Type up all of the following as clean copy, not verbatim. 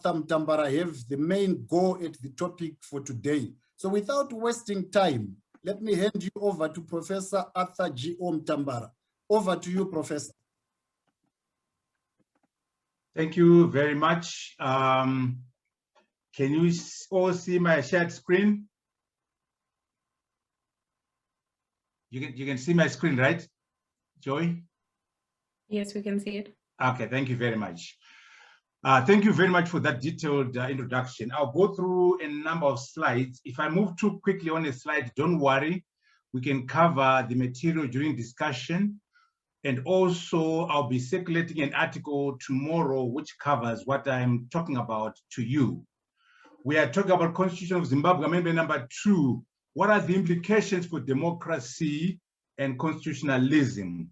Mutambara have the main go at the topic for today. So without wasting time, let me hand you over to Professor Arthur G. Mutambara. Over to you, Professor. Thank you very much. Can you all see my shared screen? You can see my screen, right, Joy? Yes, we can see it. Okay, thank you very much. Thank you very much for that detailed introduction. I'll go through a number of slides. If I move too quickly on a slide, don't worry. We can cover the material during discussion. And also, I'll be circulating an article tomorrow which covers what I'm talking about to you. We are talking about Constitution of Zimbabwe, Amendment number 2. What are the implications for democracy and constitutionalism?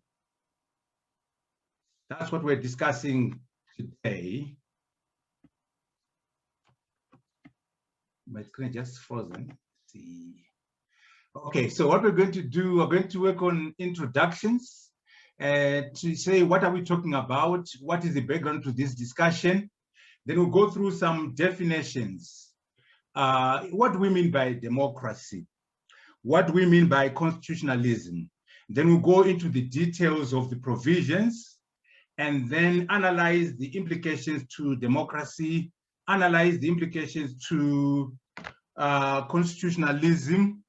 That's what we're discussing today. My screen just frozen. Let's see. Okay, so what we're going to do, we're going to work on introductions to say what are we talking about, what is the background to this discussion. Then we'll go through some definitions. What do we mean by democracy? What do we mean by constitutionalism? Then we'll go into the details of the provisions and then analyze the implications to democracy, analyze the implications to constitutionalism,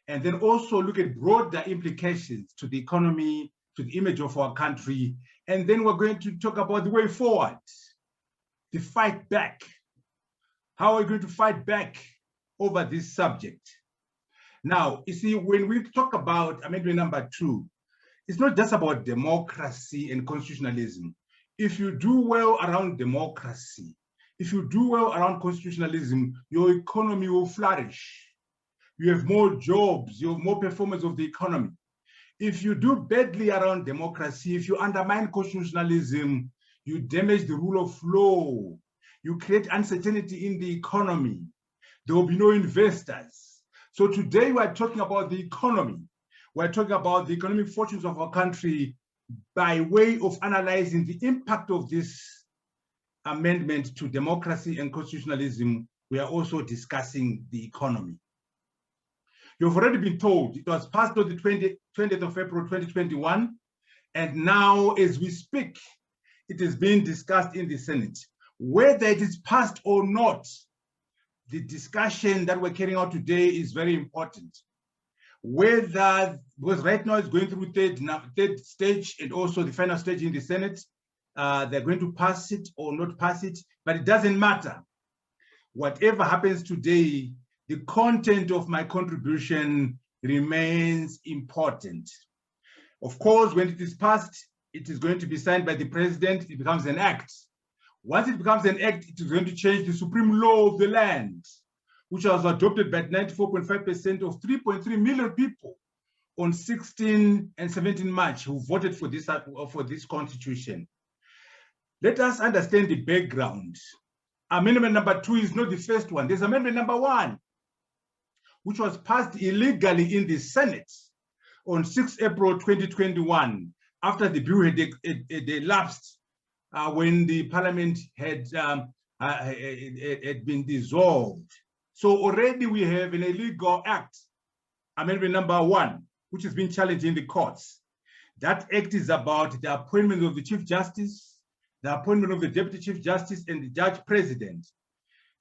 and then also look at broader implications to the economy, to the image of our country. And then we're going to talk about the way forward, the fight back. How are we going to fight back over this subject? Now, you see, when we talk about amendment number 2, it's not just about democracy and constitutionalism. If you do well around democracy, if you do well around constitutionalism, your economy will flourish. You have more jobs, you have more performance of the economy. If you do badly around democracy, if you undermine constitutionalism, you damage the rule of law, you create uncertainty in the economy. There will be no investors. So today we're talking about the economy. We're talking about the economic fortunes of our country by way of analyzing the impact of this amendment to democracy and constitutionalism. We are also discussing the economy. You've already been told it was passed on the 20th of April 2021, and now as we speak, it is being discussed in the Senate. Whether it is passed or not, the discussion that we're carrying out today is very important. Whether, because right now it's going through third stage and also the final stage in the Senate, they're going to pass it or not pass it, but it doesn't matter. Whatever happens today, the content of my contribution remains important. Of course, when it is passed, it is going to be signed by the president, it becomes an act. Once it becomes an act, it is going to change the supreme law of the land, which was adopted by 94.5% of 3.3 million people on 16 and 17 March who voted for this constitution. Let us understand the background. Amendment number 2 is not the first one. There's amendment number 1, which was passed illegally in the Senate on 6 April 2021, after the bill had elapsed when the parliament had been dissolved. So already we have an illegal act, amendment number 1, which has been challenged in the courts. That act is about the appointment of the Chief Justice, the appointment of the Deputy Chief Justice and the Judge President.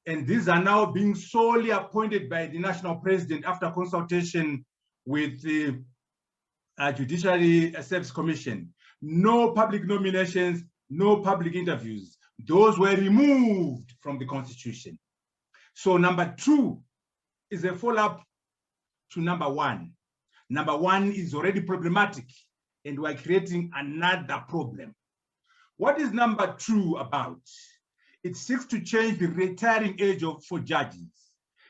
And these are now being solely appointed by the National President after consultation with the Judiciary Service Commission. No public nominations, no public interviews. Those were removed from the Constitution. So number 2 is a follow-up to number 1. Number 1 is already problematic, and we're creating another problem. What is number 2 about? It seeks to change the retiring age for judges.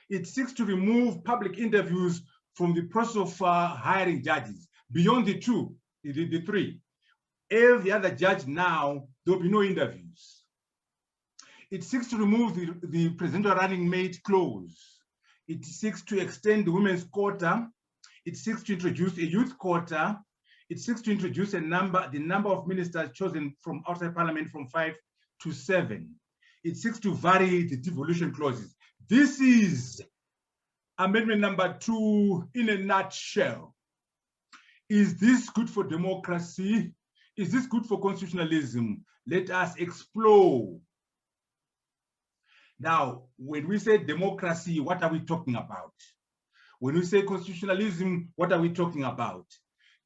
It seeks to remove public interviews from the process of hiring judges. Beyond the 2, the 3, every other judge now, there will be no interviews. It seeks to remove the presidential running mate clause. It seeks to extend the women's quota. It seeks to introduce a youth quota. It seeks to introduce the number of ministers chosen from outside parliament from 5 to 7. It seeks to vary the devolution clauses. This is amendment number 2 in a nutshell. Is this good for democracy? Is this good for constitutionalism? Let us explore. Now, when we say democracy, what are we talking about? When we say constitutionalism, what are we talking about?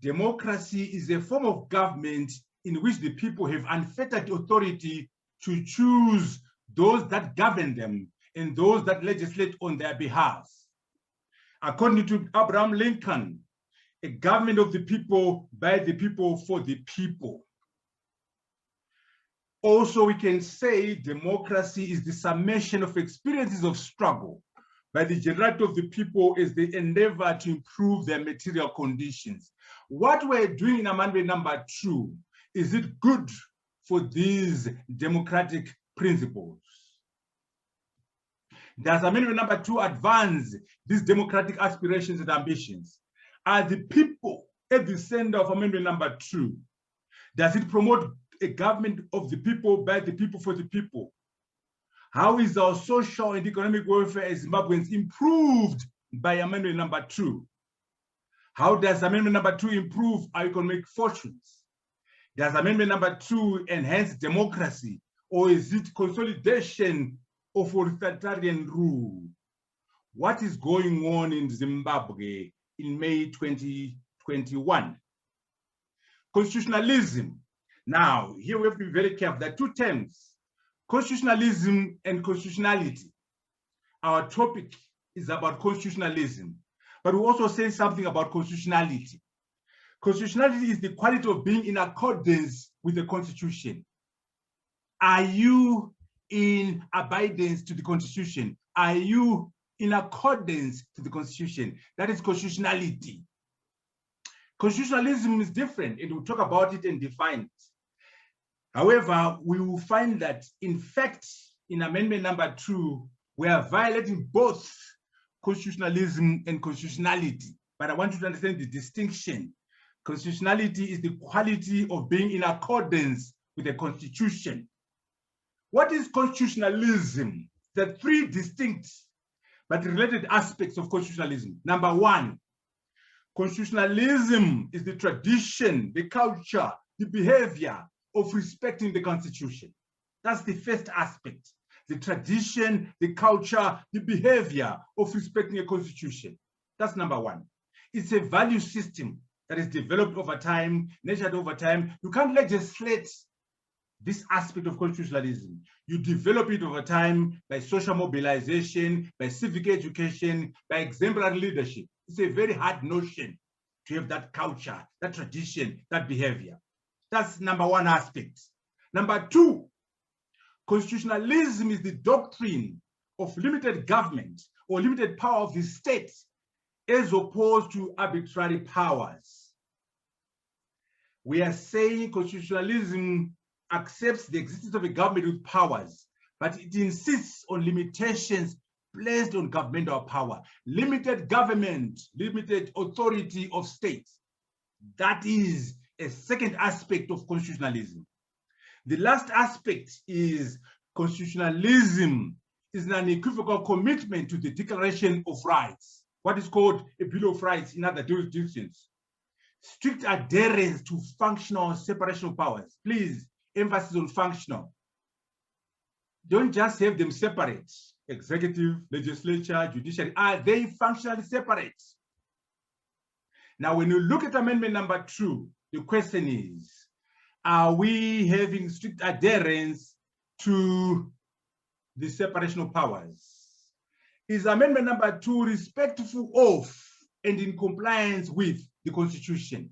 Democracy is a form of government in which the people have unfettered authority to choose those that govern them and those that legislate on their behalf. According to Abraham Lincoln, a government of the people, by the people, for the people. Also, we can say democracy is the summation of experiences of struggle by the generality of the people as they endeavor to improve their material conditions. What we're doing in amendment number 2, is it good for these democratic principles? Does amendment number 2 advance these democratic aspirations and ambitions? Are the people at the center of amendment number 2? Does it promote a government of the people, by the people, for the people? How is our social and economic welfare as Zimbabweans improved by amendment number 2? How does amendment number 2 improve our economic fortunes? Does amendment number 2 enhance democracy, or is it consolidation of authoritarian rule? What is going on in Zimbabwe in May 2021? Constitutionalism. Now, here we have to be very careful. There are two terms, constitutionalism and constitutionality. Our topic is about constitutionalism, but we also say something about constitutionality. Constitutionality is the quality of being in accordance with the Constitution. Are you in abidance to the Constitution? Are you in accordance to the Constitution? That is constitutionality. Constitutionalism is different, and we'll talk about it and define it. However, we will find that, in fact, in amendment number 2, we are violating both constitutionalism and constitutionality. But I want you to understand the distinction. Constitutionality is the quality of being in accordance with the Constitution. What is constitutionalism? There are 3 distinct but related aspects of constitutionalism. Number 1, constitutionalism is the tradition, the culture, the behavior of respecting the Constitution. That's the first aspect. The tradition, the culture, the behavior of respecting a Constitution. That's number 1. It's a value system that is developed over time, nurtured over time. You can't legislate this aspect of constitutionalism. You develop it over time by social mobilization, by civic education, by exemplary leadership. It's a very hard notion to have that culture, that tradition, that behavior. That's number 1 aspect. Number 2, constitutionalism is the doctrine of limited government or limited power of the state as opposed to arbitrary powers. We are saying constitutionalism accepts the existence of a government with powers, but it insists on limitations placed on governmental power. Limited government, limited authority of states. That is a second aspect of constitutionalism. The last aspect is constitutionalism is an unequivocal commitment to the Declaration of Rights, what is called a Bill of Rights in other jurisdictions. Strict adherence to functional separation of powers. Please, emphasis on functional. Don't just have them separate. Executive, legislature, judiciary, are they functionally separate? Now, when you look at amendment number 2, the question is, are we having strict adherence to the separation of powers? Is amendment number 2 respectful of and in compliance with the Constitution?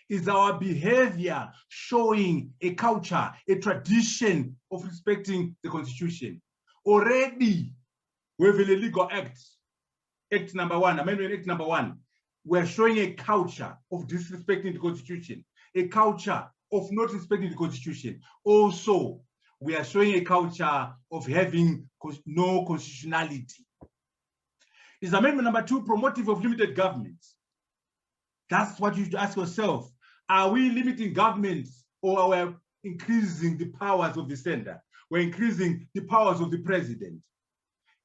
Is our behavior showing a culture, a tradition of respecting the Constitution? Already, we have a legal act, Act number 1, Amendment Act number 1. We're showing a culture of disrespecting the Constitution, a culture of not respecting the Constitution. Also, we are showing a culture of having no constitutionality. Is amendment number 2 promotive of limited government? That's what you should ask yourself. Are we limiting government or are we increasing the powers of the center? we're increasing the powers of the president.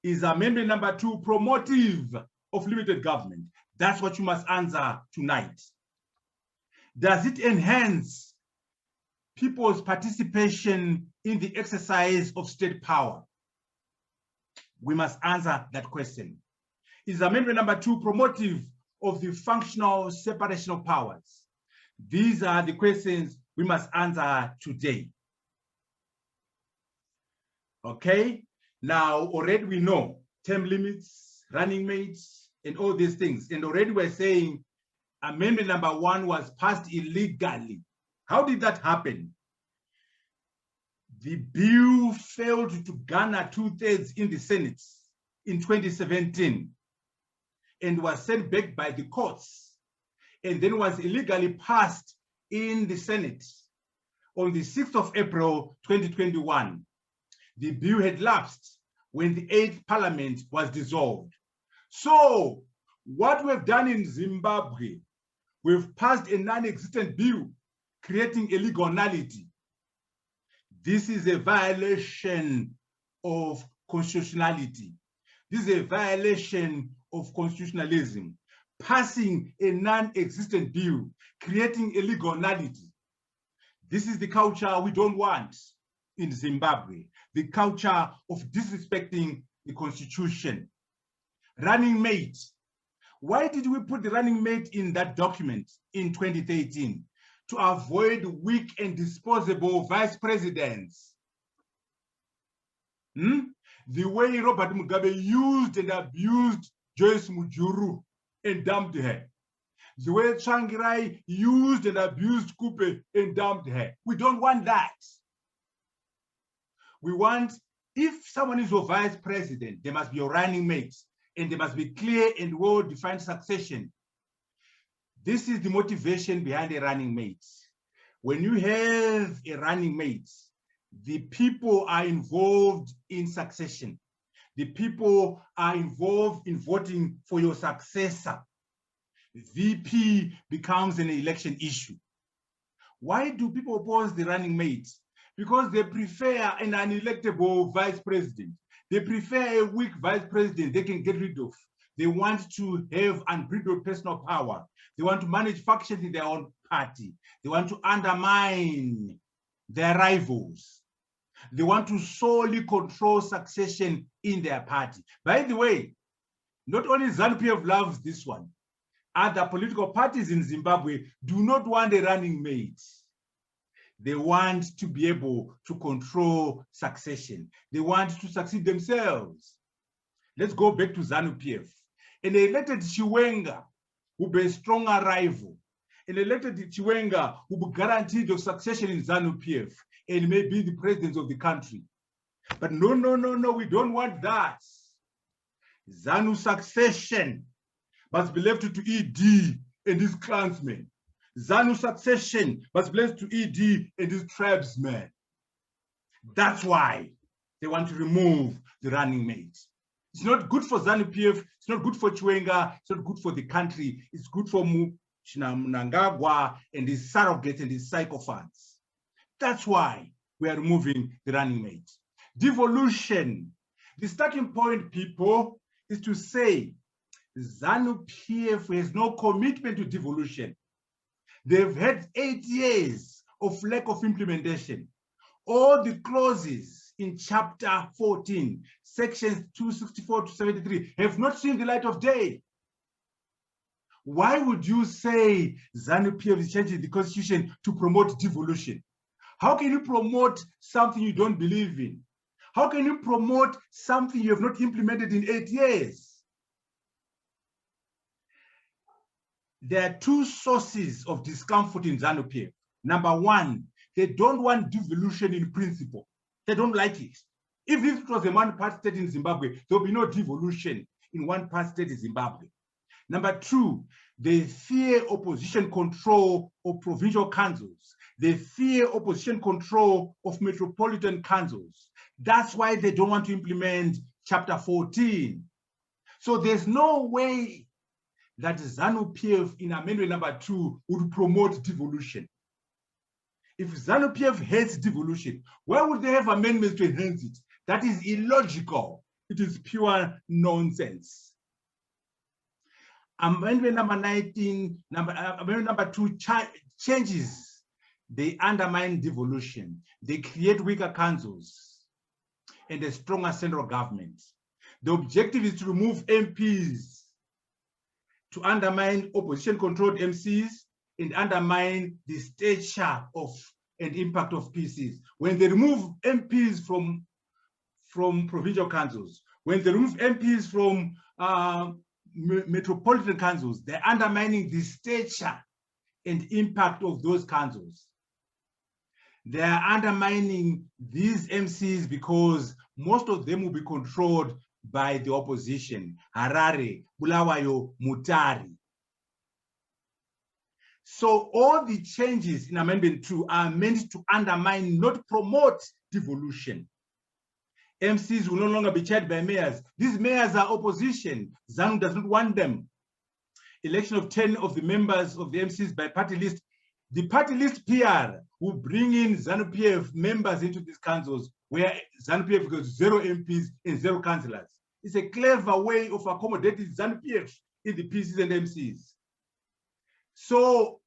Is amendment number 2 promotive of limited government? That's what you must answer tonight. Does it enhance people's participation in the exercise of state power? We must answer that question. Is amendment number 2 promotive of the functional separation of powers? These are the questions we must answer today. Okay, now already we know term limits, running mates, and all these things. And already we're saying amendment number 1 was passed illegally. How did that happen? The bill failed to garner 2/3 in the Senate in 2017 and was sent back by the courts, and then was illegally passed in the Senate on the 6th of April 2021. The bill had lapsed when the 8th Parliament was dissolved. So what we've done in Zimbabwe, we've passed a non-existent bill creating a legal nullity. This is a violation of constitutionality. This is a violation of constitutionalism. Passing a non-existent bill, creating a legal nullity. This is the culture we don't want in Zimbabwe, the culture of disrespecting the constitution. Running mate. Why did we put the running mate in that document in 2013? To avoid weak and disposable vice presidents. The way Robert Mugabe used and abused Joyce Mujuru and dumped her. The way Tsvangirai used and abused Kupe and dumped her. We don't want that. We want, if someone is your vice president, there must be a running mate, and there must be clear and well-defined succession. This is the motivation behind a running mate. When you have a running mate, the people are involved in succession. The people are involved in voting for your successor. VP becomes an election issue. Why do people oppose the running mate? Because they prefer an unelectable vice president. They prefer a weak vice president they can get rid of. They want to have unbridled personal power. They want to manage factions in their own party. They want to undermine their rivals. They want to solely control succession in their party. By the way, not only ZANU-PF loves this one, other political parties in Zimbabwe do not want a running mate. They want to be able to control succession. They want to succeed themselves. Let's go back to ZANU-PF. An elected Chiwenga will be a stronger rival. An elected Chiwenga will be guaranteed of succession in ZANU-PF and may be the president of the country. But no, we don't want that. ZANU succession must be left to ED and his clansmen. ZANU succession must be left to ED and his tribesmen. That's why they want to remove the running mate. It's not good for ZANU-PF, it's not good for Chiwenga, it's not good for the country, it's good for Mnangagwa and his surrogates and his sycophants. That's why we are removing the running mate. Devolution. The starting point, people, is to say ZANU-PF has no commitment to devolution. They've had 8 years of lack of implementation. All the clauses in chapter 14, sections 264 to 73 have not seen the light of day. Why would you say ZANU-PF is changing the constitution to promote devolution? How can you promote something you don't believe in? How can you promote something you have not implemented in 8 years? There are two sources of discomfort in ZANU-PF. Number one, they don't want devolution in principle. They don't like it. If this was a one-part state in Zimbabwe, there will be no devolution in one-part state in Zimbabwe. Number two, they fear opposition control of provincial councils. They fear opposition control of metropolitan councils. That's why they don't want to implement chapter 14. So there's no way that ZANU-PF in amendment number 2 would promote devolution. If ZANU-PF hates devolution, why would they have amendments to enhance it? That is illogical. It is pure nonsense. Amendment number 19, amendment number 2 changes. They undermine devolution. They create weaker councils and a stronger central government. The objective is to remove MPs, to undermine opposition-controlled MCs, and undermine the stature of and impact of PCs. When they remove MPs from provincial councils, when they remove MPs from metropolitan councils, they're undermining the stature and impact of those councils. They are undermining these MCs because most of them will be controlled by the opposition, Harare, Bulawayo, Mutari. So all the changes in Amendment 2 are meant to undermine, not promote devolution. MCs will no longer be chaired by mayors. These mayors are opposition. ZANU does not want them. Election of 10 of the members of the MCs by party list. The party list PR will bring in ZANU-PF members into these councils where ZANU-PF got 0 MPs and 0 councillors. It's a clever way of accommodating ZANU-PF in the PCs and MCs. So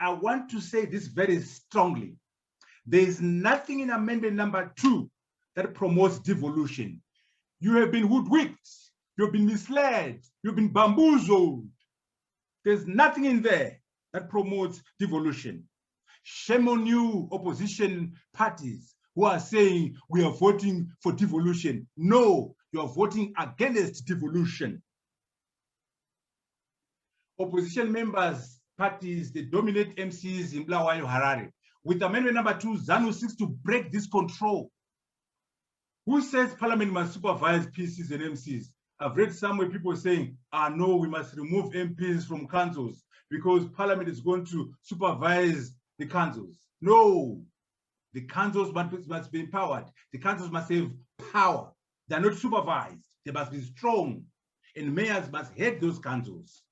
I want to say this very strongly. There is nothing in amendment number 2 that promotes devolution. You have been hoodwinked, you've been misled, you've been bamboozled. There's nothing in there that promotes devolution. Shame on you, opposition parties who are saying we are voting for devolution. No, you are voting against devolution. Opposition members, parties, they dominate MCs in Bulawayo, Harare. With amendment number 2, ZANU seeks to break this control. Who says Parliament must supervise PCs and MCs? I've read somewhere people saying, no, we must remove MPs from councils because Parliament is going to supervise the councils. No, the councils must be empowered. The councils must have power. They're not supervised. They must be strong. And mayors must head those councils.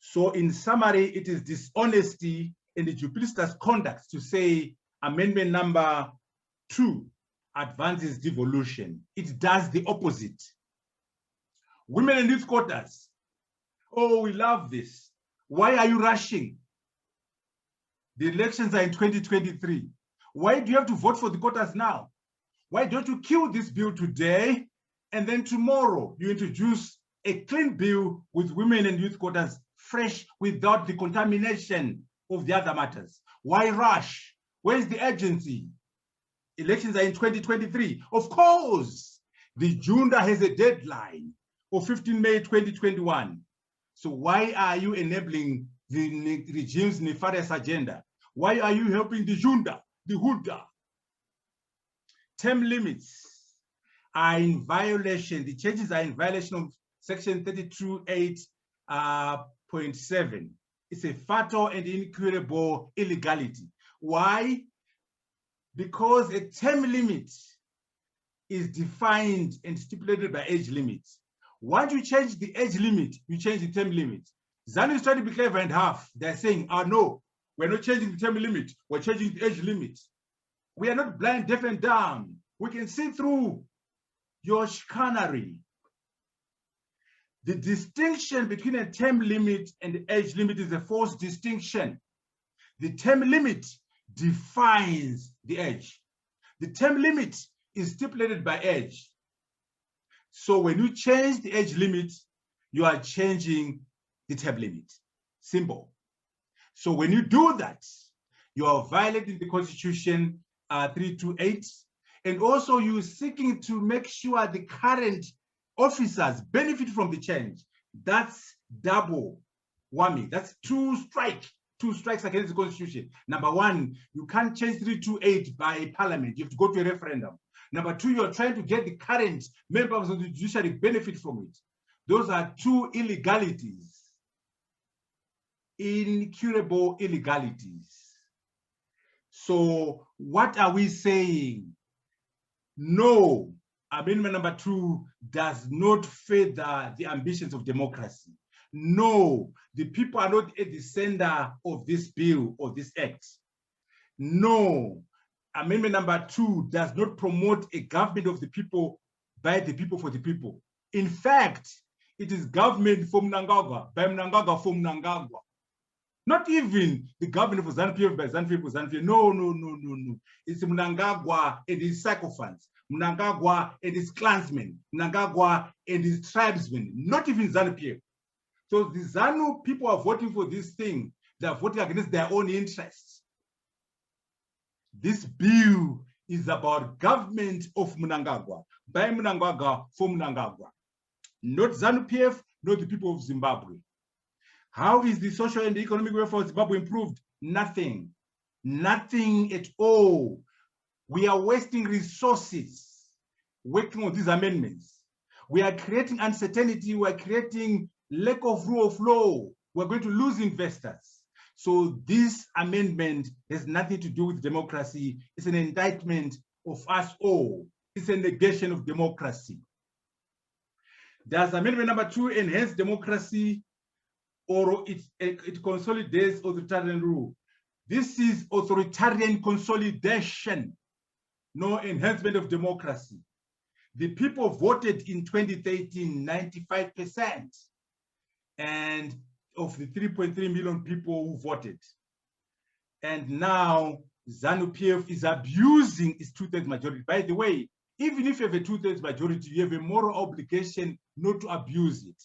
So in summary, it is dishonesty and the duplicitous conduct to say amendment number 2 advances devolution. It does the opposite. Women and youth quotas. Oh, we love this. Why are you rushing? The elections are in 2023. Why do you have to vote for the quotas now? Why don't you kill this bill today and then tomorrow you introduce a clean bill with women and youth quotas fresh without the contamination of the other matters? Why rush? Where is the urgency? Elections are in 2023. Of course, the junta has a deadline of 15 May 2021. So why are you enabling the regime's nefarious agenda? Why are you helping the junta, the junta? Term limits are in violation. The changes are in violation of section 32.8.7. It's a fatal and incurable illegality. Why? Because a term limit is defined and stipulated by age limits. Once you change the age limit, you change the term limit. ZANU is trying to be clever and half. They're saying, no, we're not changing the term limit, we're changing the age limit. We are not blind, deaf, and dumb. We can see through your chicanery. The distinction between a term limit and the age limit is a false distinction. The term limit defines the age. The term limit is stipulated by age. So when you change the age limit, you are changing the term limit. Simple. So when you do that, you are violating the Constitution 328, and also you're seeking to make sure the current officers benefit from the change. That's double whammy. That's two strikes against the Constitution. Number one, you can't change 328 by Parliament. You have to go to a referendum. Number two, you're trying to get the current members of the judiciary benefit from it. Those are two illegalities, incurable illegalities. So what are we saying? No, amendment number 2 does not further the ambitions of democracy. No, the people are not at the center of this bill or this act. No, amendment number 2 does not promote a government of the people, by the people, for the people. In fact, it is government for Mnangagwa, by Mnangagwa for Mnangagwa. Not even the government for ZANU-PF by ZANU-PF for ZANU-PF. No. It's Mnangagwa and his sycophants, Mnangagwa and his clansmen, Mnangagwa and his tribesmen, not even ZANU-PF. So the ZANU people are voting for this thing. They are voting against their own interests. This bill is about government of Mnangagwa, by Mnangagwa for Mnangagwa. Not ZANU-PF, not the people of Zimbabwe. How is the social and economic welfare of Zimbabwe improved? Nothing. Nothing at all. We are wasting resources working on these amendments. We are creating uncertainty. We are creating lack of rule of law. We're going to lose investors. So this amendment has nothing to do with democracy. It's an indictment of us all. It's a negation of democracy. Does amendment number 2 enhance democracy, or it consolidates authoritarian rule? This is authoritarian consolidation, no enhancement of democracy. The people voted in 2013, 95%, and of the 3.3 million people who voted. And now ZANU-PF is abusing its 2/3 majority. By the way, even if you have a 2/3 majority, you have a moral obligation not to abuse it.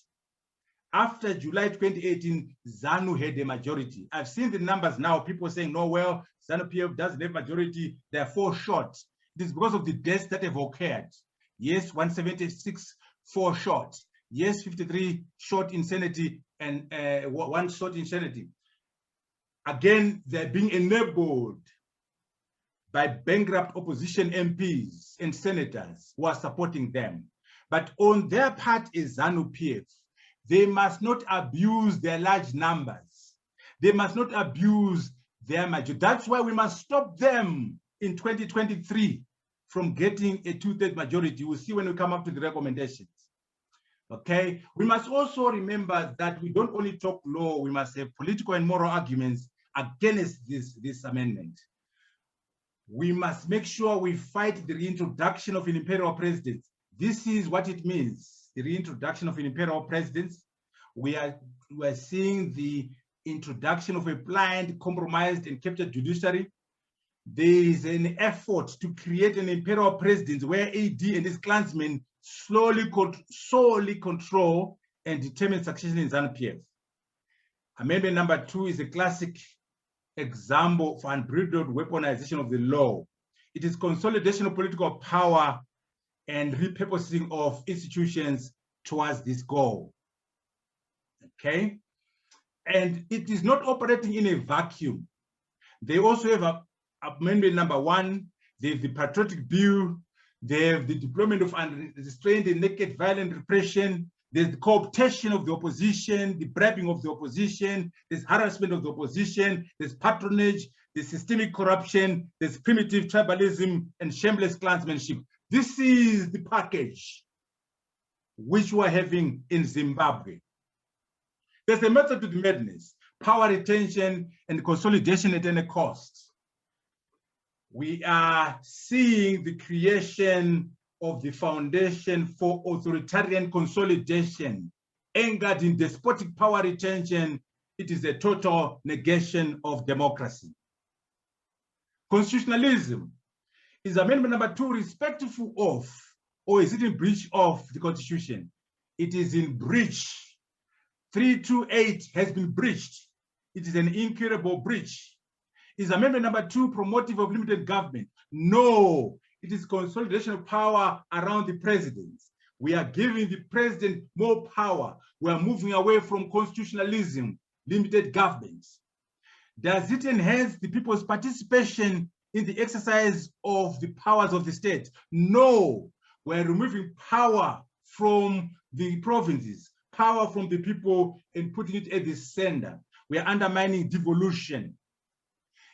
After July 2018, ZANU had a majority. I've seen the numbers now, people saying, no, well, ZANU-PF doesn't have majority, they're 4 short. It is because of the deaths that have occurred. Yes, 176, 4 short. Yes, 53 short insanity and 1 short insanity. Again, they're being enabled by bankrupt opposition MPs and senators who are supporting them. But on their part is ZANU-PF. They must not abuse their large numbers. They must not abuse their majority. That's why we must stop them in 2023 from getting a 2/3 majority. We'll see when we come up to the recommendations. Okay, we must also remember that we don't only talk law, we must have political and moral arguments against this amendment. We must make sure we fight the reintroduction of an imperial president. This is what it means, the reintroduction of an imperial president. We are seeing the introduction of a blind, compromised, and captured judiciary. There is an effort to create an imperial president where AD and his clansmen solely control and determine succession in ZANU-PF. Amendment number 2 is a classic example for unbridled weaponization of the law. It is consolidation of political power and repurposing of institutions towards this goal. Okay, and it is not operating in a vacuum. They also have amendment number 1. They have the patriotic bill. They have the deployment of unrestrained and naked violent repression. There's the cooptation of the opposition, the bribing of the opposition, there's harassment of the opposition, there's patronage, there's systemic corruption, there's primitive tribalism and shameless clansmanship. This is the package which we're having in Zimbabwe. There's a method to the madness: power retention and consolidation at any cost. We are seeing the creation of the foundation for authoritarian consolidation, anchored in despotic power retention. It is a total negation of democracy. Constitutionalism is amendment number 2 respectful of, or is it in breach of the Constitution? It is in breach. 328 has been breached. It is an incurable breach. Is amendment number 2 promotive of limited government? No, it is consolidation of power around the president. We are giving the president more power. We are moving away from constitutionalism, limited government. Does it enhance the people's participation in the exercise of the powers of the state? No, we're removing power from the provinces, power from the people, and putting it at the center. We are undermining devolution.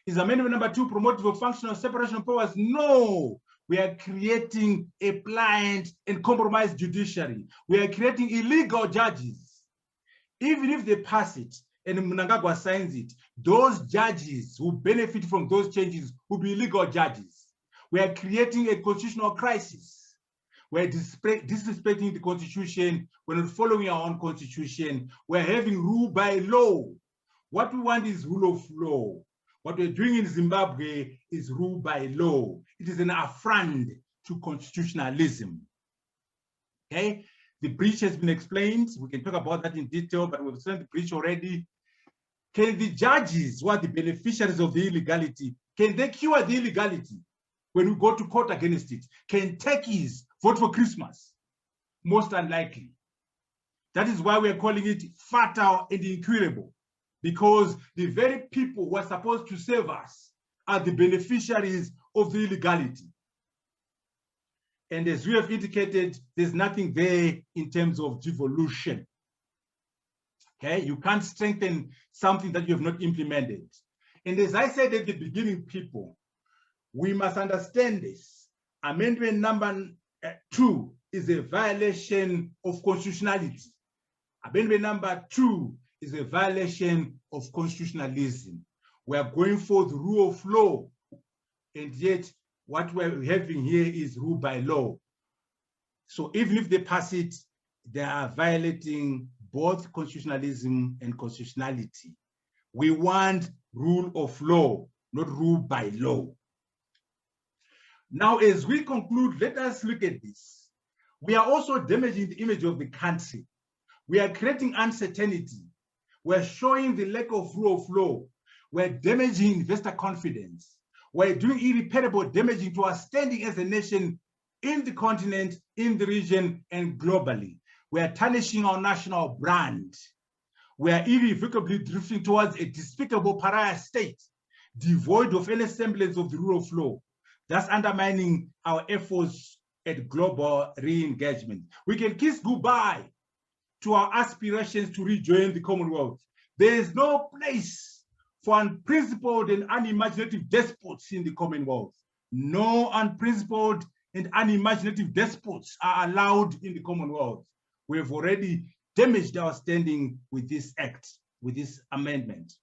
Is amendment number 2 promotive of functional separation of powers? No, we are creating a blind and compromised judiciary. We are creating illegal judges. Even if they pass it, and Mnangagwa signs it, those judges who benefit from those changes will be illegal judges. We are creating a constitutional crisis. We're disrespecting the constitution. We're not following our own constitution. We're having rule by law. What we want is rule of law. What we're doing in Zimbabwe is rule by law. It is an affront to constitutionalism. Okay, the breach has been explained. We can talk about that in detail, but we've seen the breach already. Can the judges, who are the beneficiaries of the illegality, can they cure the illegality when we go to court against it? Can techies vote for Christmas? Most unlikely. That is why we are calling it fatal and incurable, because the very people who are supposed to save us are the beneficiaries of the illegality. And as we have indicated, there's nothing there in terms of devolution. Okay, you can't strengthen something that you have not implemented. And as I said at the beginning, people, we must understand this. Amendment number 2 is a violation of constitutionality. Amendment number 2 is a violation of constitutionalism. We are going for the rule of law, and yet what we're having here is rule by law. So even if they pass it, they are violating both constitutionalism and constitutionality. We want rule of law, not rule by law. Now, as we conclude, let us look at this. We are also damaging the image of the country. We are creating uncertainty. We're showing the lack of rule of law. We're damaging investor confidence. We're doing irreparable damaging to our standing as a nation in the continent, in the region, and globally. We are tarnishing our national brand. We are irrevocably drifting towards a despicable pariah state, devoid of any semblance of the rule of law, thus undermining our efforts at global re-engagement. We can kiss goodbye to our aspirations to rejoin the Commonwealth. There is no place for unprincipled and unimaginative despots in the Commonwealth. No unprincipled and unimaginative despots are allowed in the Commonwealth. We have already damaged our standing with this act, with this amendment.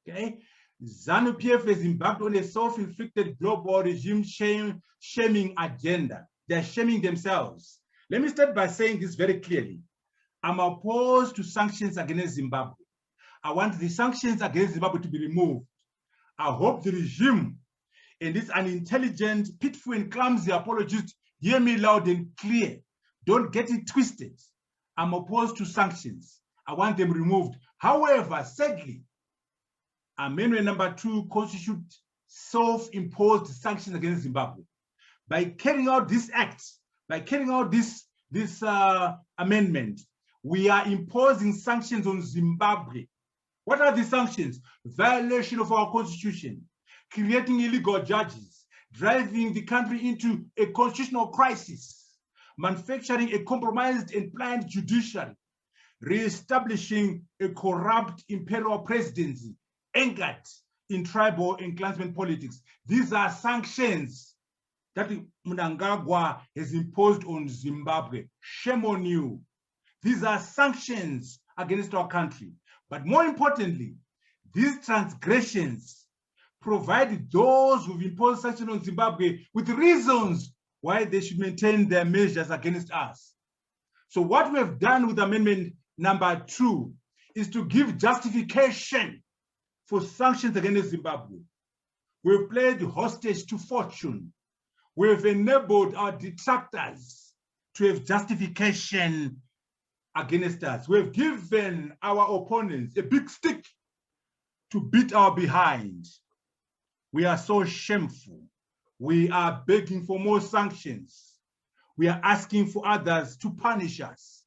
Okay? ZANU-PF has embarked on a self-inflicted global regime shaming agenda. They're shaming themselves. Let me start by saying this very clearly. I'm opposed to sanctions against Zimbabwe. I want the sanctions against Zimbabwe to be removed. I hope the regime and this unintelligent, pitiful, and clumsy apologist hear me loud and clear. Don't get it twisted. I'm opposed to sanctions. I want them removed. However, sadly, amendment number 2 constitutes self-imposed sanctions against Zimbabwe. By carrying out this act, by carrying out this amendment, we are imposing sanctions on Zimbabwe. What are the sanctions? Violation of our constitution, creating illegal judges, driving the country into a constitutional crisis, manufacturing a compromised and blind judiciary, re-establishing a corrupt imperial presidency, anchored in tribal and clansman politics. These are sanctions that Mnangagwa has imposed on Zimbabwe. Shame on you. These are sanctions against our country. But more importantly, these transgressions provide those who've imposed sanctions on Zimbabwe with reasons why they should maintain their measures against us. So what we have done with amendment number 2 is to give justification for sanctions against Zimbabwe. We've played hostage to fortune. We've enabled our detractors to have justification against us. We've given our opponents a big stick to beat our behind. We are so shameful. We are begging for more sanctions. We are asking for others to punish us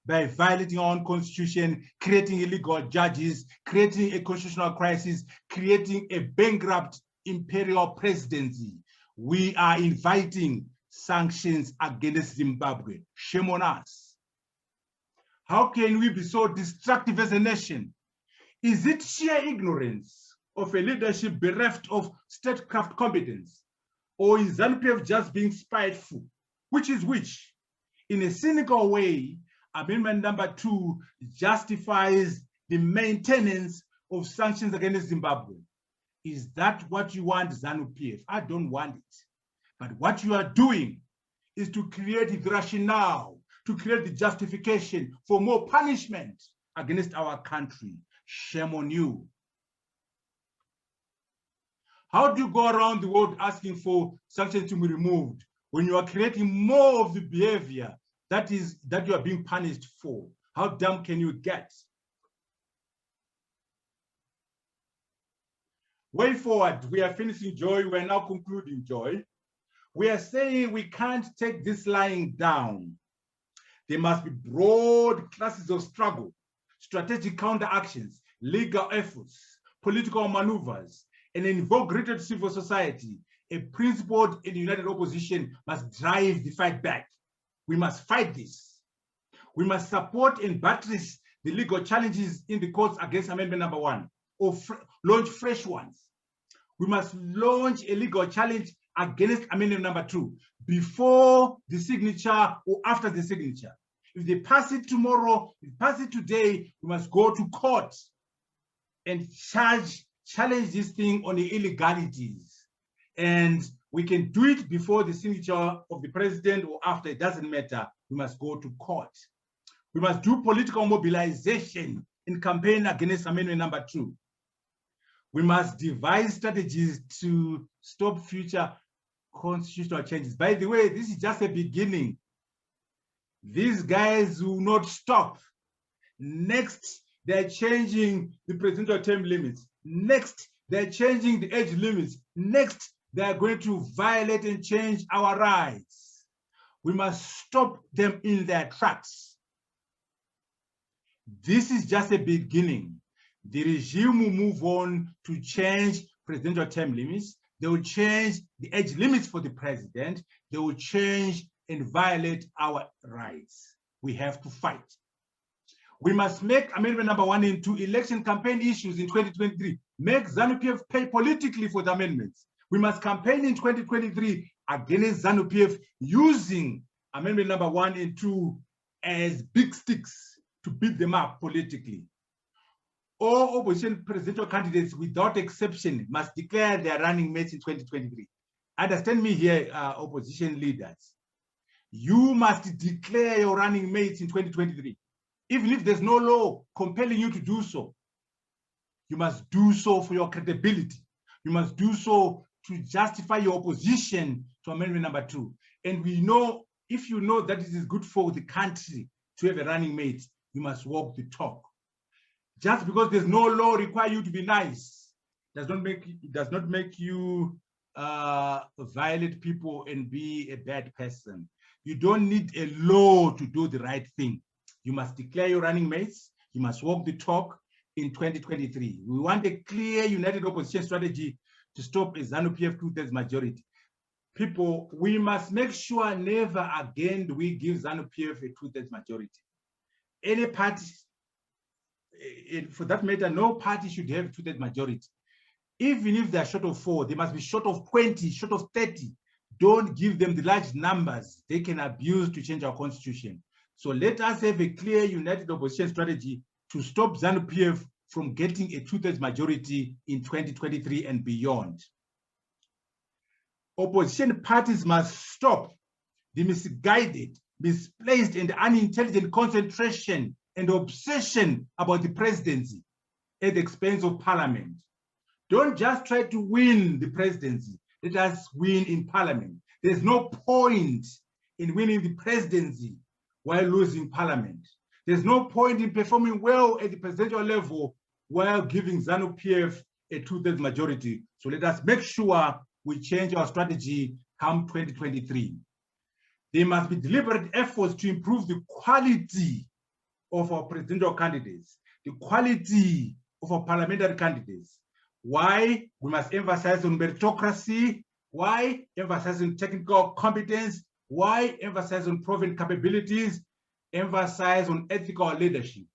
by violating our own constitution, creating illegal judges, creating a constitutional crisis, creating a bankrupt imperial presidency. We are inviting sanctions against Zimbabwe. Shame on us. How can we be so destructive as a nation? Is it sheer ignorance of a leadership bereft of statecraft competence? Or is ZANU-PF just being spiteful? Which is which? In a cynical way, amendment number 2 justifies the maintenance of sanctions against Zimbabwe. Is that what you want, ZANU-PF? I don't want it. But what you are doing is to create the rationale, to create the justification for more punishment against our country. Shame on you. How do you go around the world asking for sanctions to be removed when you are creating more of the behavior that you are being punished for? How dumb can you get? Way forward, we are finishing Joy, we're now concluding Joy. We are saying we can't take this lying down. There must be broad classes of struggle, strategic counteractions, legal efforts, political maneuvers, and invigorated civil society. A principled and united opposition must drive the fight back. We must fight this. We must support and buttress the legal challenges in the courts against Amendment number 1, or launch fresh ones. We must launch a legal challenge against Amendment number 2 before the signature or after the signature. If they pass it tomorrow, if they pass it today, we must go to court and challenge this thing on the illegalities. And we can do it before the signature of the president or after, it doesn't matter. We must go to court. We must do political mobilization in campaign against Amendment number 2. We must devise strategies to stop future constitutional changes. By the way, this is just a beginning. These guys will not stop. Next, they're changing the presidential term limits. Next, they're changing the age limits. Next, they're going to violate and change our rights. We must stop them in their tracks. This is just a beginning. The regime will move on to change presidential term limits. They will change the age limits for the president. They will change and violate our rights. We have to fight. We must make Amendment number 1 into election campaign issues in 2023. Make ZANU-PF pay politically for the amendments. We must campaign in 2023 against ZANU-PF using Amendment number 1 and 2 as big sticks to beat them up politically. All opposition presidential candidates, without exception, must declare their running mates in 2023. Understand me here, opposition leaders. You must declare your running mates in 2023. Even if there's no law compelling you to do so, you must do so for your credibility. You must do so to justify your opposition to Amendment number 2. And we know, if you know that it is good for the country to have a running mate, you must walk the talk. Just because there's no law require you to be nice does not make you violate people and be a bad person. You don't need a law to do the right thing. You must declare your running mates. You must walk the talk in 2023. We want a clear, united opposition strategy to stop a ZANU-PF 2/3 majority. People, we must make sure never again do we give ZANU-PF a 2/3 majority. Any party, for that matter, no party should have a 2/3 majority. Even if they're short of 4, they must be short of 20, short of 30. Don't give them the large numbers they can abuse to change our constitution. So let us have a clear, united opposition strategy to stop ZANU-PF from getting a 2/3 majority in 2023 and beyond. Opposition parties must stop the misguided, misplaced, and unintelligent concentration and obsession about the presidency at the expense of parliament. Don't just try to win the presidency. Let us win in parliament. There's no point in winning the presidency while losing parliament. There's no point in performing well at the presidential level while giving ZANU-PF a 2/3 majority. So let us make sure we change our strategy come 2023. There must be deliberate efforts to improve the quality of our presidential candidates, the quality of our parliamentary candidates. Why? We must emphasize on meritocracy. Why? Emphasize on technical competence. Why? Emphasize on proven capabilities. Emphasize on ethical leadership.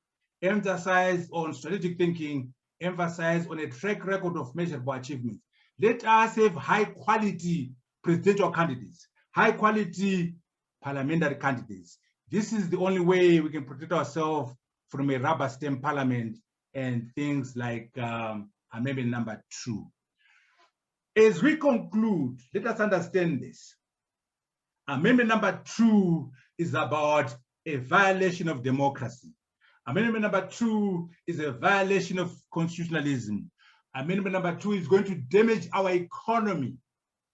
Emphasize on strategic thinking. Emphasize on a track record of measurable achievements. Let us have high quality presidential candidates, high quality parliamentary candidates. This is the only way we can protect ourselves from a rubber stamp parliament and things like amendment number 2. As we conclude, let us understand this. Amendment number 2 is about a violation of democracy. Amendment number 2 is a violation of constitutionalism. Amendment number 2 is going to damage our economy.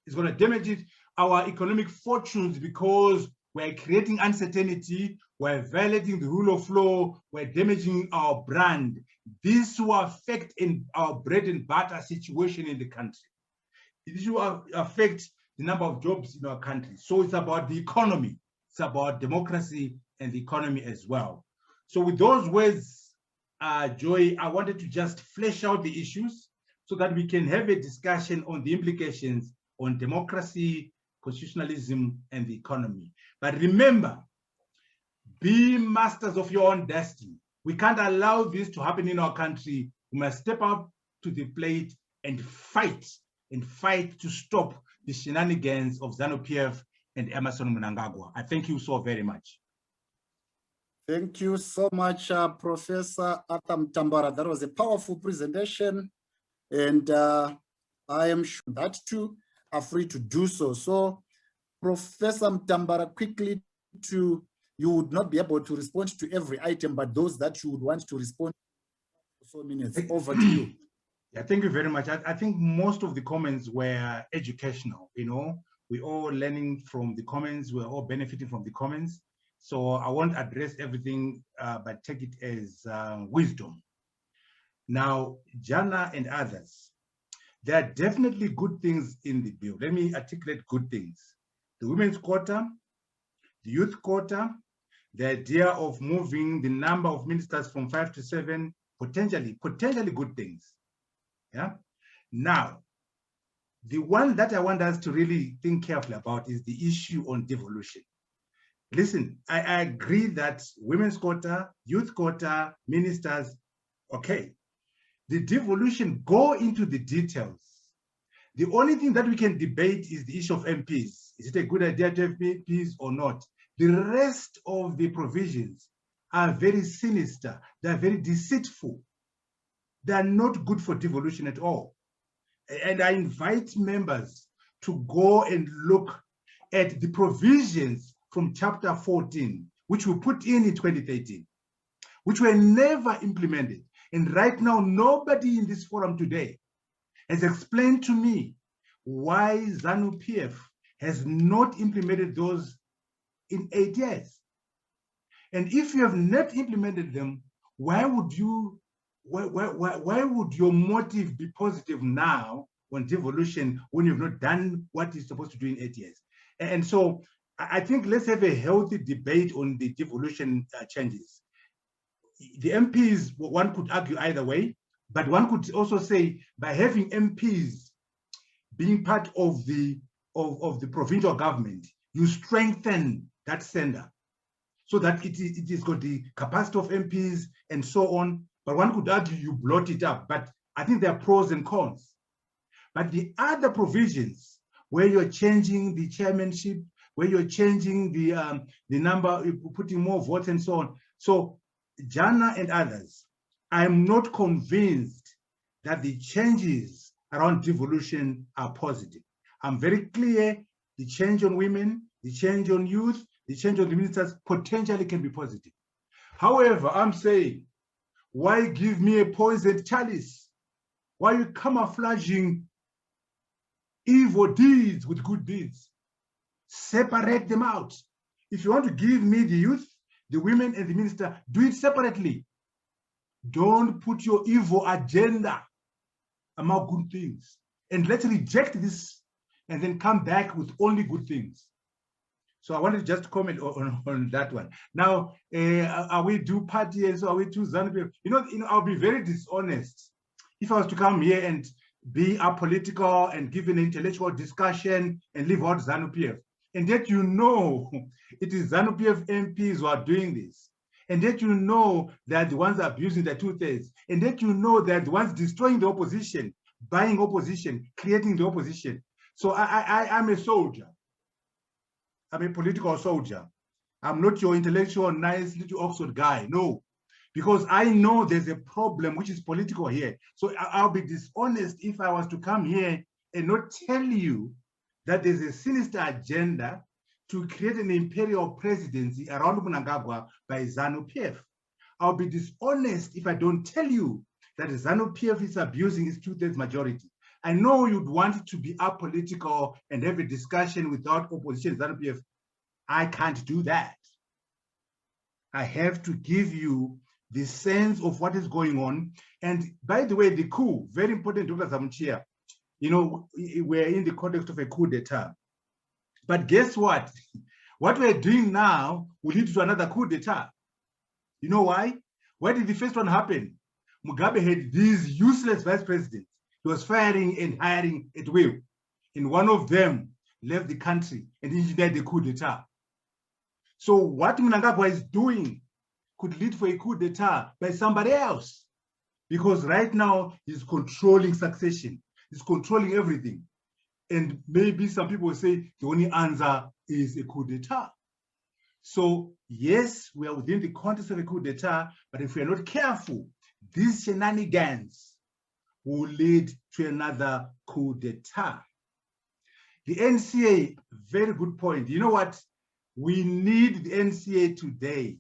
It's going to damage our economic fortunes because we're creating uncertainty, we're violating the rule of law, we're damaging our brand. This will affect our bread and butter situation in the country. It will affect the number of jobs in our country. So it's about the economy. It's about democracy and the economy as well. So with those words, Joy, I wanted to just flesh out the issues so that we can have a discussion on the implications on democracy, constitutionalism, and the economy. But remember, be masters of your own destiny. We can't allow this to happen in our country. We must step up to the plate and fight to stop the shenanigans of ZANU-PF and Emmerson Mnangagwa. I thank you so very much. Thank you so much, Professor Arthur Mutambara. That was a powerful presentation, and I am sure that too are free to do so. So, Professor Mutambara, quickly, you would not be able to respond to every item, but those that you would want to respond to 4 minutes. Over to you. Yeah, thank you very much. I think most of the comments were educational. You know, we're all learning from the comments. We're all benefiting from the comments. So I won't address everything, but take it as wisdom. Now, Jana and others, there are definitely good things in the bill. Let me articulate good things. The women's quota, the youth quota, the idea of moving the number of ministers from 5 to 7, potentially good things. Yeah. Now, the one that I want us to really think carefully about is the issue on devolution. Listen, I agree that women's quota, youth quota, ministers, okay. The devolution, go into the details. The only thing that we can debate is the issue of MPs. Is it a good idea to have MPs or not? The rest of the provisions are very sinister. They're very deceitful. They're not good for devolution at all. And I invite members to go and look at the provisions from chapter 14, which we put in 2013, which were never implemented. And right now, nobody in this forum today has explained to me why ZANU-PF has not implemented those in 8 years. And if you have not implemented them, why would your motive be positive now on devolution when you've not done what you're supposed to do in 8 years? And so I think let's have a healthy debate on the devolution changes. The MPs, one could argue either way, but one could also say by having MPs being part of the provincial government, you strengthen that center so that it is got the capacity of MPs and so on. But one could argue you blot it up. But I think there are pros and cons. But the other provisions where you're changing the chairmanship, where you're changing the number, putting more votes and so on. So Jana and others, I'm not convinced that the changes around devolution are positive. I'm very clear the change on women, the change on youth, the change on the ministers potentially can be positive. However, I'm saying, why give me a poisoned chalice? Why are you camouflaging evil deeds with good deeds? Separate them out. If you want to give me the youth, the women and the minister, do it separately. Don't put your evil agenda among good things. And let's reject this and then come back with only good things. So I wanted to just comment on that one. Now, are we two parties or are we two ZANU-PF? You know, I'll be very dishonest if I was to come here and be apolitical and give an intellectual discussion and leave out ZANU-PF. And yet you know it is ZANU-PF MPs who are doing this. And yet you know they're the ones abusing the 2/3. And yet you know they're the ones destroying the opposition, buying opposition, creating the opposition. So I'm a soldier. I'm a political soldier. I'm not your intellectual, nice little Oxford guy. No. because I know there's a problem which is political here. So I'll be dishonest if I was to come here and not tell you that there's a sinister agenda to create an imperial presidency around Mnangagwa by ZANU-PF. I'll be dishonest if I don't tell you that ZANU-PF is abusing its 2/3 majority. I know you'd want to be apolitical and have a discussion without opposition ZANU-PF. I can't do that. I have to give you the sense of what is going on. And by the way, the coup, very important, Dr. Zamchia, you know, we're in the context of a coup d'etat. But guess what? What we're doing now will lead to another coup d'etat. You know why? Why did the first one happen? Mugabe had these useless vice presidents. He was firing and hiring at will. And one of them left the country and engineered the coup d'etat. So what Mnangagwa is doing could lead for a coup d'etat by somebody else. Because right now he's controlling succession. He's controlling everything. And maybe some people will say the only answer is a coup d'etat. So yes, we are within the context of a coup d'etat, but if we are not careful, these shenanigans will lead to another coup d'etat. The NCA, very good point. You know what? We need the NCA today.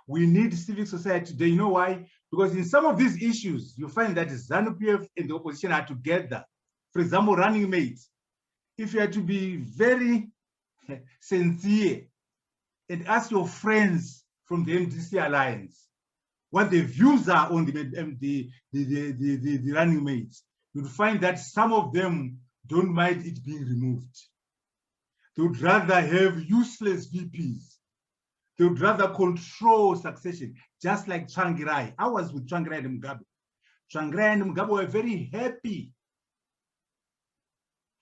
We need civic society today. You know why? Because in some of these issues, you find that ZANU-PF and the opposition are together. For example, running mates. If you are to be very sincere and ask your friends from the MDC alliance what their views are on the running mates, you'll find that some of them don't mind it being removed. They would rather have useless VPs. They would rather control succession, just like Tsvangirai. I was with Tsvangirai and Mugabe. Tsvangirai and Mugabe were very happy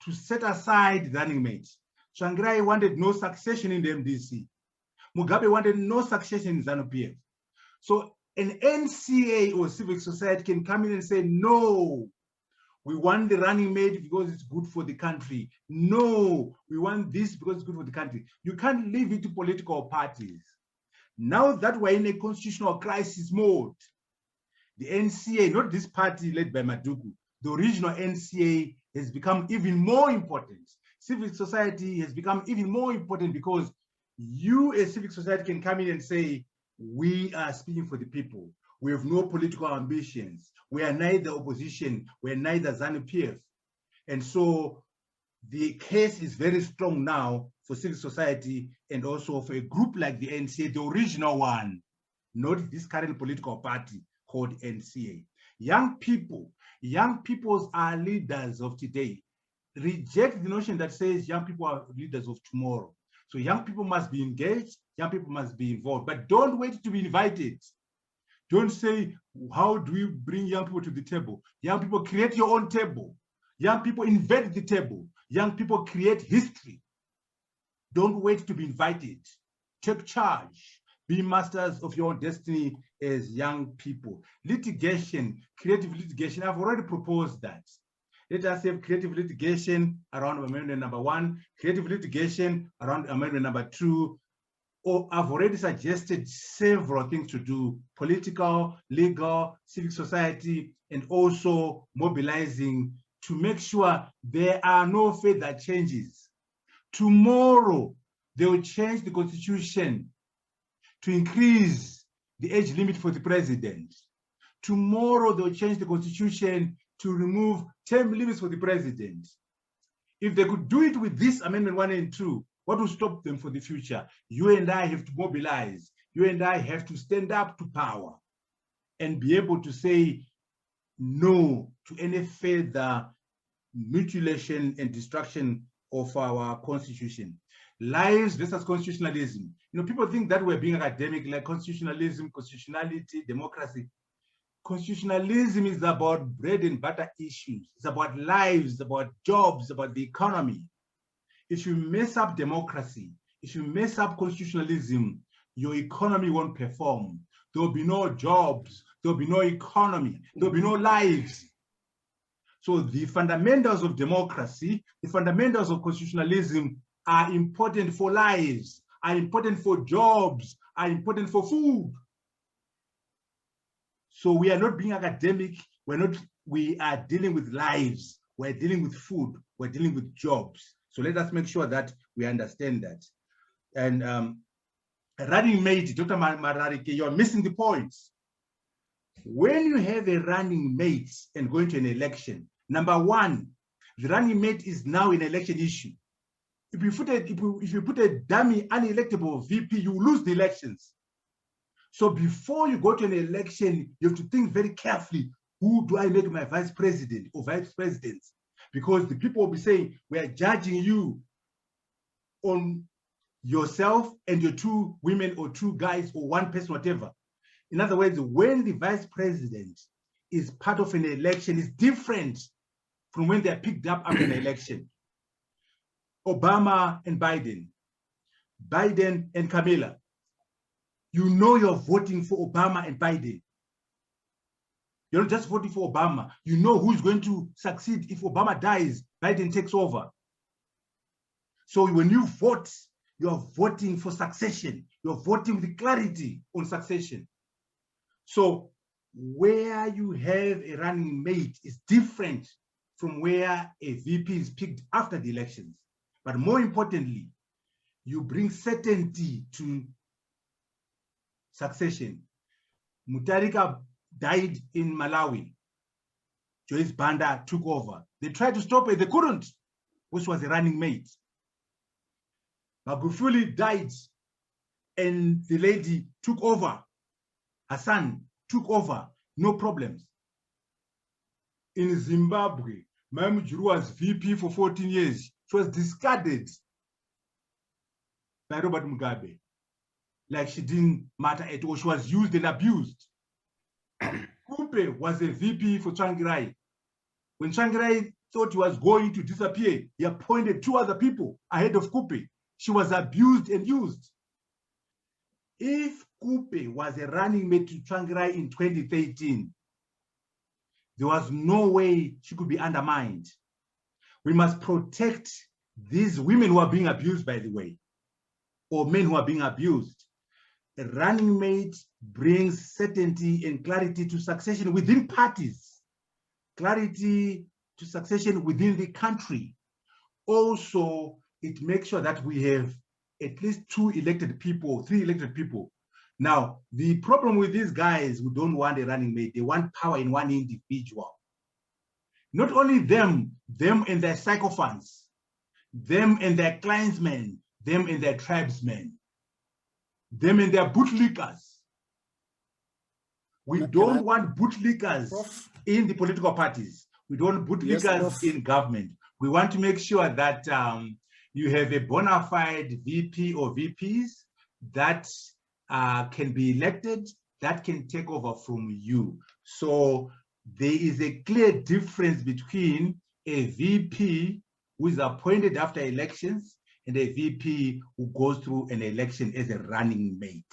to set aside the running mates. Tsvangirai wanted no succession in the MDC. Mugabe wanted no succession in ZANU-PF. So an NCA or civic society can come in and say, no, we want the running mate because it's good for the country. No, we want this because it's good for the country. You can't leave it to political parties. Now that we're in a constitutional crisis mode, the NCA, not this party led by Madugu, the original NCA has become even more important. Civic society has become even more important because you as civic society can come in and say, we are speaking for the people. We have no political ambitions. We are neither opposition. We are neither ZANU-PF. And so the case is very strong now for civil society and also for a group like the NCA, the original one, not this current political party called NCA. Young people, young peoples are leaders of today. Reject the notion that says young people are leaders of tomorrow. So young people must be engaged, young people must be involved, but don't wait to be invited. Don't say, how do we bring young people to the table? Young people, create your own table. Young people, invent the table. Young people, create history. Don't wait to be invited. Take charge. Be masters of your own destiny as young people. Litigation, creative litigation, I've already proposed that. Let us have creative litigation around amendment number 1, creative litigation around amendment number 2. Or I've already suggested several things to do: political, legal, civic society, and also mobilizing to make sure there are no further changes. Tomorrow, they will change the constitution to increase the age limit for the president. Tomorrow, they'll change the constitution to remove term limits for the president. If they could do it with this amendment 1 and 2, what will stop them for the future? You and I have to mobilize. You and I have to stand up to power and be able to say no to any further mutilation and destruction of our constitution. Lives versus constitutionalism. You know, people think that we're being academic, like constitutionalism, constitutionality, democracy. Constitutionalism is about bread and butter issues. It's about lives, about jobs, about the economy. If you mess up democracy, if you mess up constitutionalism, your economy won't perform. There will be no jobs, there will be no economy, there will be no lives. So the fundamentals of democracy, the fundamentals of constitutionalism are important for lives, are important for jobs, are important for food. So we are not being academic. We are dealing with lives. We're dealing with food. We're dealing with jobs. So let us make sure that we understand that. And running mate, Dr. Mararike, you're missing the points. When you have a running mate and going to an election, number one, the running mate is now an election issue. If you put a dummy unelectable VP, you lose the elections. So before you go to an election, you have to think very carefully, who do I make my vice president or vice presidents? Because the people will be saying, we are judging you on yourself and your two women or two guys or one person, whatever. In other words, when the vice president is part of an election, it's different from when they're picked up after an election. Obama and Biden, Biden and Kamala. You know you're voting for Obama and Biden. You're not just voting for Obama. You know who's going to succeed. If Obama dies, Biden takes over. So when you vote, you're voting for succession. You're voting with clarity on succession. So where you have a running mate is different from where a VP is picked after the elections. But more importantly, you bring certainty to succession. Mutharika died in Malawi. Joyce Banda took over. They tried to stop it, they couldn't, which was a running mate. Magufuli died and the lady took over. Her son took over, no problems. In Zimbabwe, Mamujuru was VP for 14 years. She was discarded by Robert Mugabe. Like she didn't matter at all. She was used and abused. Kupe was a VP for Tsvangirai. When Tsvangirai thought he was going to disappear, he appointed 2 other people ahead of Kupe. She was abused and used. If Kupe was a running mate to Tsvangirai in 2013, there was no way she could be undermined. We must protect these women who are being abused, by the way, or men who are being abused. A running mate brings certainty and clarity to succession within parties, clarity to succession within the country. Also, it makes sure that we have at least 2 elected people, 3 elected people. Now, the problem with these guys who don't want a running mate, they want power in one individual. Not only them and their sycophants, them and their clansmen, them and their tribesmen, them and their bootlickers. We don't want bootlickers in the political parties. We don't want bootlickers in government. We want to make sure that you have a bona fide VP or VPs that can be elected, that can take over from you. So there is a clear difference between a VP who is appointed after elections and a VP who goes through an election as a running mate.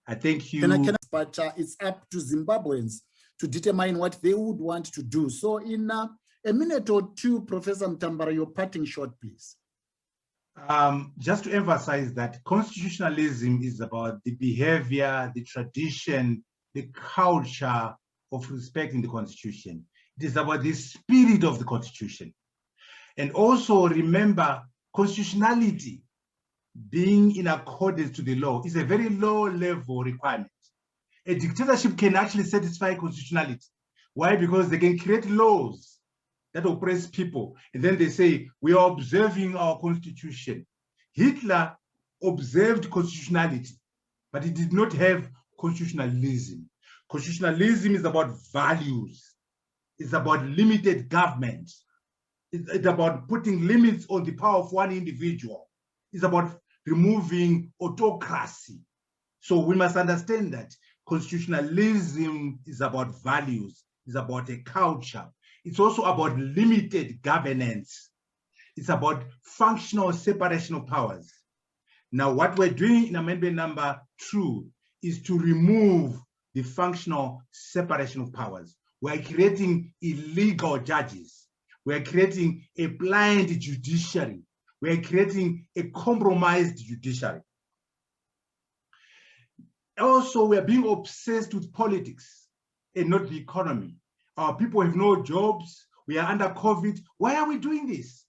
I thank you. But it's up to Zimbabweans to determine what they would want to do. So in a minute or 2, Professor Mutambara, your parting shot, please. Just to emphasize that constitutionalism is about the behavior, the tradition, the culture of respecting the Constitution. It is about the spirit of the Constitution. And also remember, constitutionality being in accordance to the law is a very low-level requirement. A dictatorship can actually satisfy constitutionality. Why? Because they can create laws that oppress people. And then they say, we are observing our constitution. Hitler observed constitutionality, but he did not have constitutionalism. Constitutionalism is about values. It's about limited government. It's about putting limits on the power of one individual. It's about removing autocracy. So we must understand that constitutionalism is about values. It's about a culture. It's also about limited governance. It's about functional separation of powers. Now, what we're doing in amendment number 2 is to remove the functional separation of powers. We're creating illegal judges. We're creating a blind judiciary. We're creating a compromised judiciary. Also, we're being obsessed with politics. and not the economy. Our people have no jobs. We are under COVID. Why are we doing this?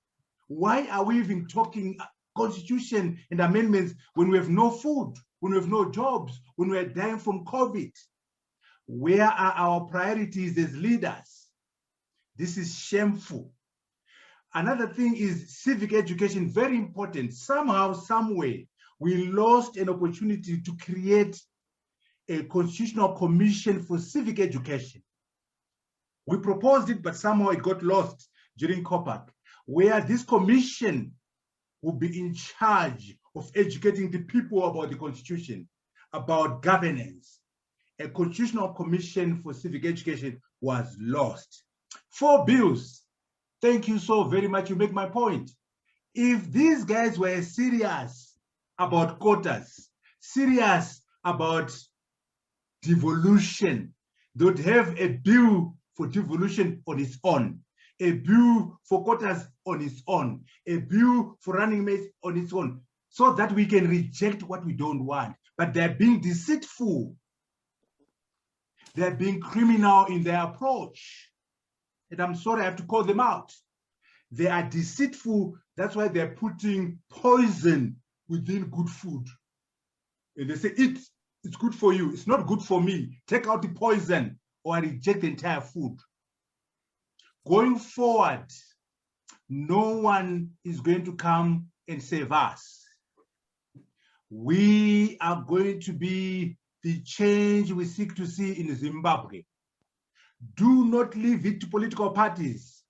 Why are we even talking constitution and amendments when we have no food, when we have no jobs, when we are dying from COVID? Where are our priorities as leaders? This is shameful. Another thing is civic education, very important. Somehow, somewhere, we lost an opportunity to create a constitutional commission for civic education. We proposed it, but somehow it got lost during COPAC, where this commission will be in charge of educating the people about the Constitution, about governance. A constitutional commission for civic education was lost. 4 bills. Thank you so very much. You make my point. If these guys were serious about quotas, serious about devolution, they would have a bill for devolution on its own, a bill for quotas on its own, a bill for running mates on its own, so that we can reject what we don't want. But they're being deceitful. They're being criminal in their approach. And I'm sorry, I have to call them out. They are deceitful. That's why they're putting poison within good food. And they say, it's good for you. It's not good for me. Take out the poison or I reject the entire food. Going forward, no one is going to come and save us. We are going to be the change we seek to see in Zimbabwe. Do not leave it to political parties.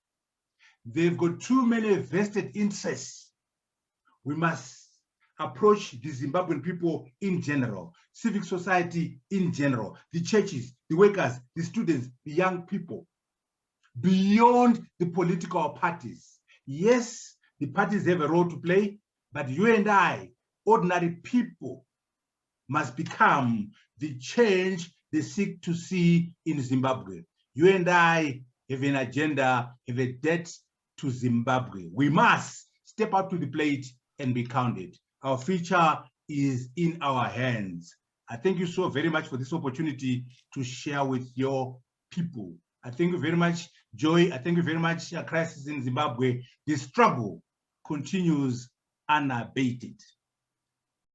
They've got too many vested interests. We must approach the Zimbabwean people in general, civic society in general, the churches, the workers, the students, the young people, beyond the political parties. Yes, the parties have a role to play, but you and I, ordinary people, must become the change they seek to see in Zimbabwe. You and I have an agenda, have a debt to Zimbabwe. We must step up to the plate and be counted. Our future is in our hands. I thank you so very much for this opportunity to share with your people. I thank you very much, Joy. I thank you very much, Crisis in Zimbabwe. The struggle continues unabated.